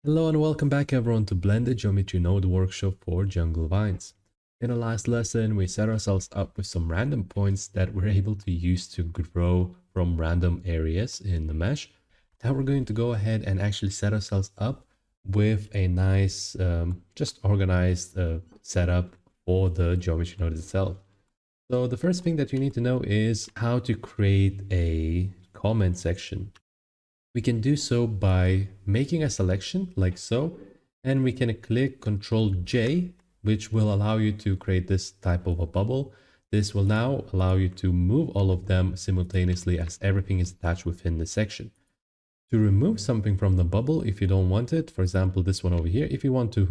Hello and welcome back everyone to Blended Geometry Node workshop for Jungle Vines. In the last lesson, we set ourselves up with some random points that we're able to use to grow from random areas in the mesh. Now we're going to go ahead and actually set ourselves up with a nice, just organized setup for the geometry node itself. So the first thing that you need to know is how to create a comment section. We can do so by making a selection like so, and we can click Ctrl J, which will allow you to create this type of a bubble. This will now allow you to move all of them simultaneously as everything is attached within the section. To remove something from the bubble, if you don't want it, for example, this one over here, if you want to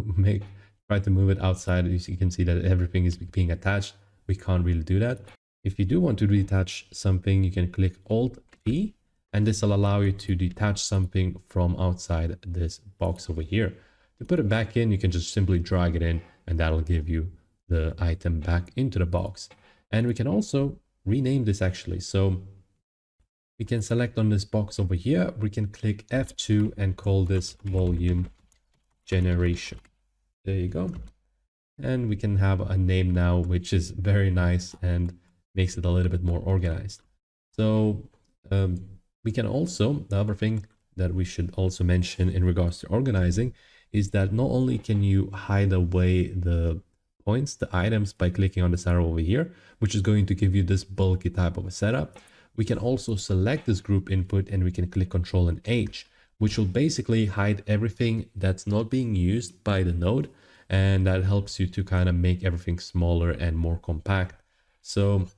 try to move it outside, you can see that everything is being attached. We can't really do that. If you do want to detach something, you can click Alt P, and this will allow you to detach something from outside this box over here. To put it back in, you can just simply drag it in, and that'll give you the item back into the box. And we can also rename this actually. So we can select on this box over here. We can click F2 and call this volume generation. There you go. And we can have a name now, which is very nice and makes it a little bit more organized. So we can also, the other thing that we should also mention in regards to organizing is that not only can you hide away the points, the items by clicking on this arrow over here, which is going to give you this bulky type of a setup, we can also select this group input and we can click Ctrl and H, which will basically hide everything that's not being used by the node. And that helps you to kind of make everything smaller and more compact. So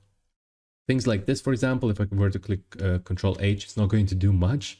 things like this, for example, if I were to click Ctrl H, it's not going to do much.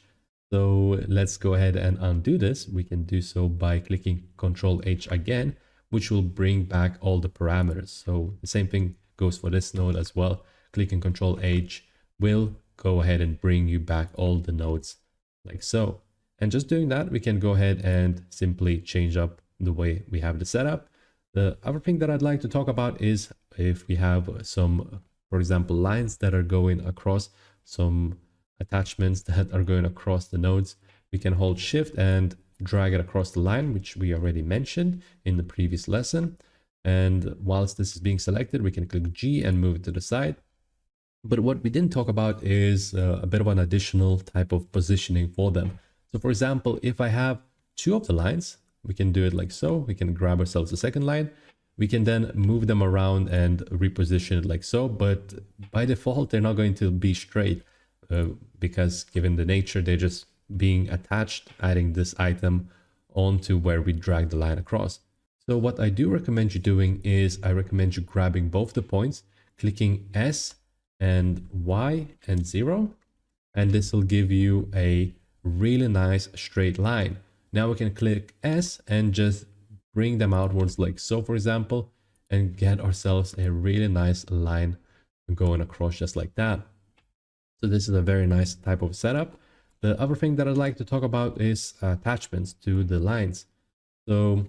So let's go ahead and undo this. We can do so by clicking Ctrl H again, which will bring back all the parameters. So the same thing goes for this node as well. Clicking Ctrl H will go ahead and bring you back all the nodes like so. And just doing that, we can go ahead and simply change up the way we have the setup. The other thing that I'd like to talk about is if we have some, for example, lines that are going across, some attachments that are going across the nodes, we can hold shift and drag it across the line, which we already mentioned in the previous lesson. And whilst this is being selected, we can click G and move it to the side. But what we didn't talk about is a bit of an additional type of positioning for them. So for example, if I have two of the lines, we can do it like so. We can grab ourselves a second line. We can then move them around and reposition it like so. But by default, they're not going to be straight because given the nature, they're just being attached, adding this item onto where we drag the line across. So what I do recommend you doing is I recommend you grabbing both the points, clicking S and Y and 0. And this will give you a really nice straight line. Now we can click S and just bring them outwards like so, for example, and get ourselves a really nice line going across just like that. So this is a very nice type of setup. The other thing that I'd like to talk about is attachments to the lines. So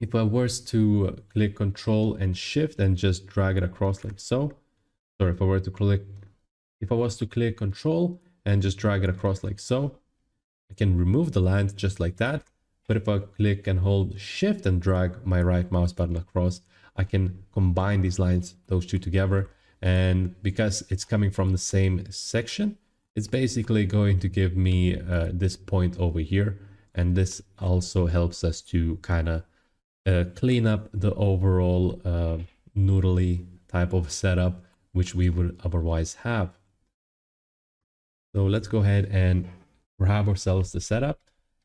if I was to click Control and Shift and just drag it across like so, sorry, if I was to click Control and just drag it across like so, I can remove the lines just like that. But if I click and hold Shift and drag my right mouse button across, I can combine these lines, those two together. And because it's coming from the same section, it's basically going to give me this point over here. And this also helps us to kind of clean up the overall noodly type of setup, which we would otherwise have. So let's go ahead and grab ourselves the setup,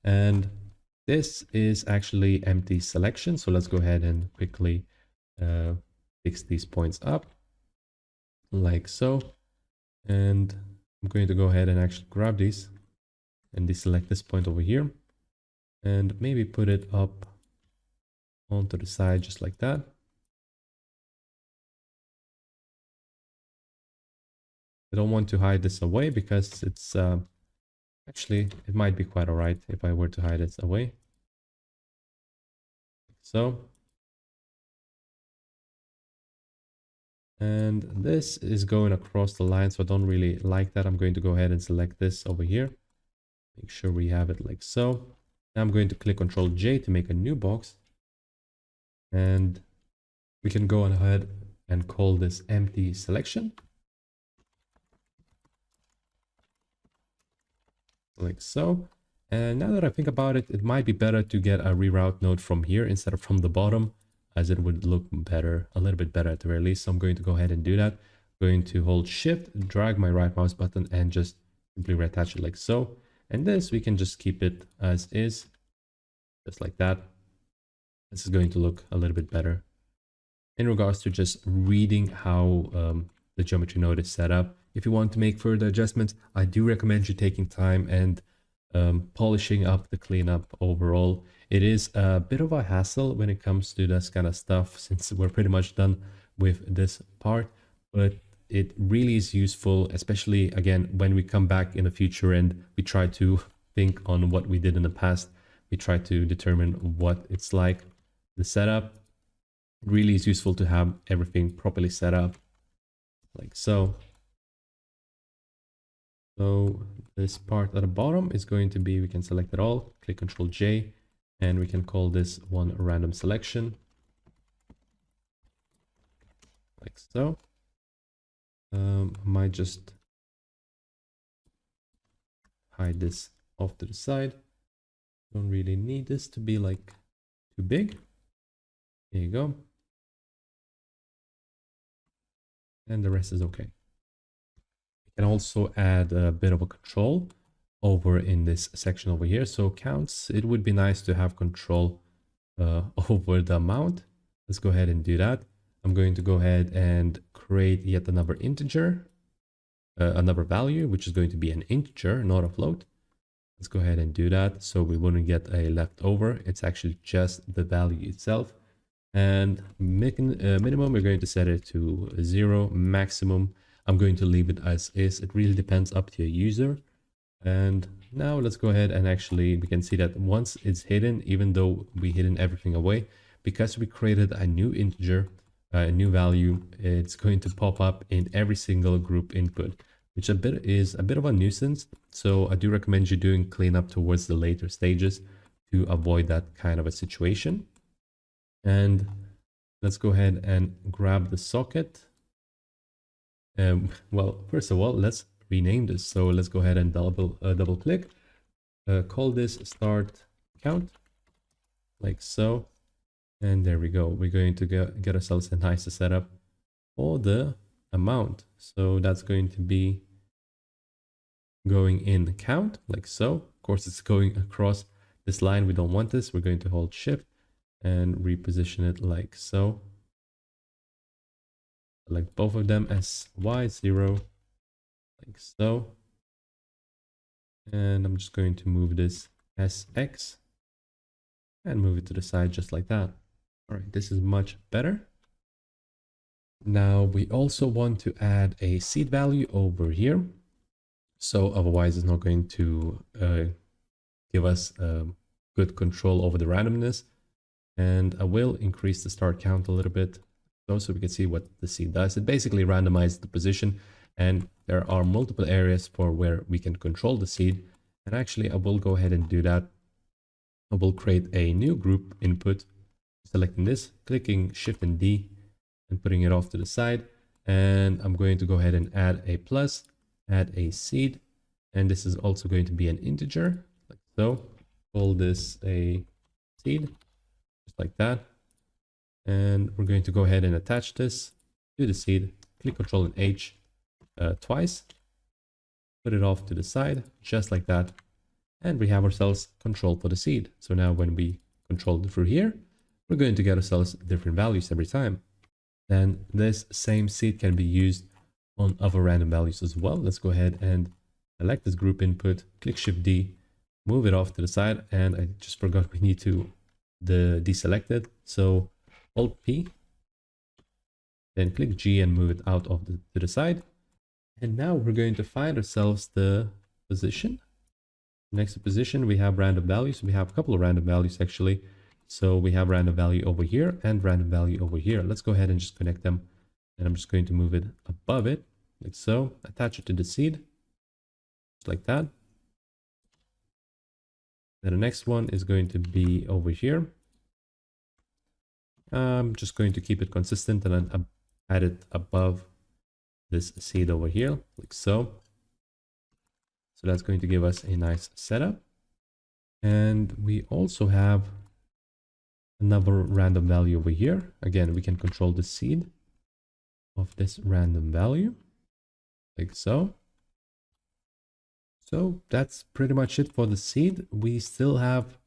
and this is actually empty selection. So let's go ahead and quickly fix these points up like so. And I'm going to go ahead and actually grab these and deselect this point over here and maybe put it up onto the side just like that. I don't want to hide this away because it's actually, it might be quite all right if I were to hide it away. So, and this is going across the line, so I don't really like that. I'm going to go ahead and select this over here. Make sure we have it like so. Now I'm going to click Control J to make a new box. And we can go ahead and call this empty selection. Like so. And now that I think about it, it might be better to get a reroute node from here instead of from the bottom, as it would look better, a little bit better at the very least. So I'm going to go ahead and do that. I'm going to hold Shift, drag my right mouse button, and just simply reattach it like so. And this, we can just keep it as is, just like that. This is going to look a little bit better. In regards to just reading how the geometry node is set up, if you want to make further adjustments, I do recommend you taking time and polishing up the cleanup overall. It is a bit of a hassle when it comes to this kind of stuff, since we're pretty much done with this part, but it really is useful, especially again when we come back in the future and we try to think on what we did in the past. We try to determine what it's like, the setup. It really is useful to have everything properly set up like so. So this part at the bottom is going to be, we can select it all, click Control J, and we can call this one random selection like so. I might just hide this off to the side. Don't really need this to be like too big. There you go. And the rest is okay. We can also add a bit of a control over in this section over here. So counts, it would be nice to have control over the amount. Let's go ahead and do that. I'm going to go ahead and create yet another integer, another value, which is going to be an integer, not a float. Let's go ahead and do that. So we wouldn't get a leftover. It's actually just the value itself. And minimum, we're going to set it to 0. Maximum, I'm going to leave it as is. It really depends up to your user. And now let's go ahead and actually, we can see that once it's hidden, even though we hidden everything away, because we created a new integer, a new value, it's going to pop up in every single group input, which is a bit of a nuisance. So I do recommend you doing cleanup towards the later stages to avoid that kind of a situation. And let's go ahead and grab the socket. Well, first of all, let's rename this. So let's go ahead and double click, call this start count like so. And there we go. We're going to get ourselves a nice setup for the amount. So that's going to be going in count like so. Of course, it's going across this line. We don't want this. We're going to hold Shift and reposition it like so. Select both of them as Y0 like so. And I'm just going to move this as X and move it to the side just like that. All right, this is much better. Now we also want to add a seed value over here. So otherwise it's not going to give us good control over the randomness. And I will increase the start count a little bit so we can see what the seed does. It basically randomizes the position, and there are multiple areas for where we can control the seed. And actually I will go ahead and do that. I will create a new group input, selecting this, clicking Shift and D and putting it off to the side. And I'm going to go ahead and add a plus, add a seed. And this is also going to be an integer like so. Call this a seed. Just like that. And we're going to go ahead and attach this to the seed. Click Control and H twice. Put it off to the side, just like that. And we have ourselves control for the seed. So now when we control it through here, we're going to get ourselves different values every time. Then this same seed can be used on other random values as well. Let's go ahead and select this group input, click Shift D, move it off to the side. And I just forgot we need to deselect it. So Alt P, then click G and move it out of to the side. And now we're going to find ourselves the position. Next to position, we have random values. We have a couple of random values actually. So we have random value over here and random value over here. Let's go ahead and just connect them. And I'm just going to move it above it like so. Attach it to the seed, just like that. Then the next one is going to be over here. I'm just going to keep it consistent and then add it above this seed over here, like so. So that's going to give us a nice setup. And we also have another random value over here. Again, we can control the seed of this random value, like so. So that's pretty much it for the seed. We still have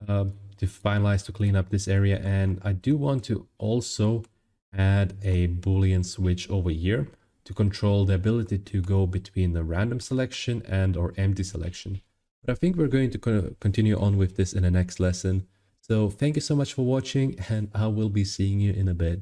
to finalize to clean up this area, and I do want to also add a boolean switch over here to control the ability to go between the random selection and or empty selection. But I think we're going to continue on with this in the next lesson. So thank you so much for watching, and I will be seeing you in a bit.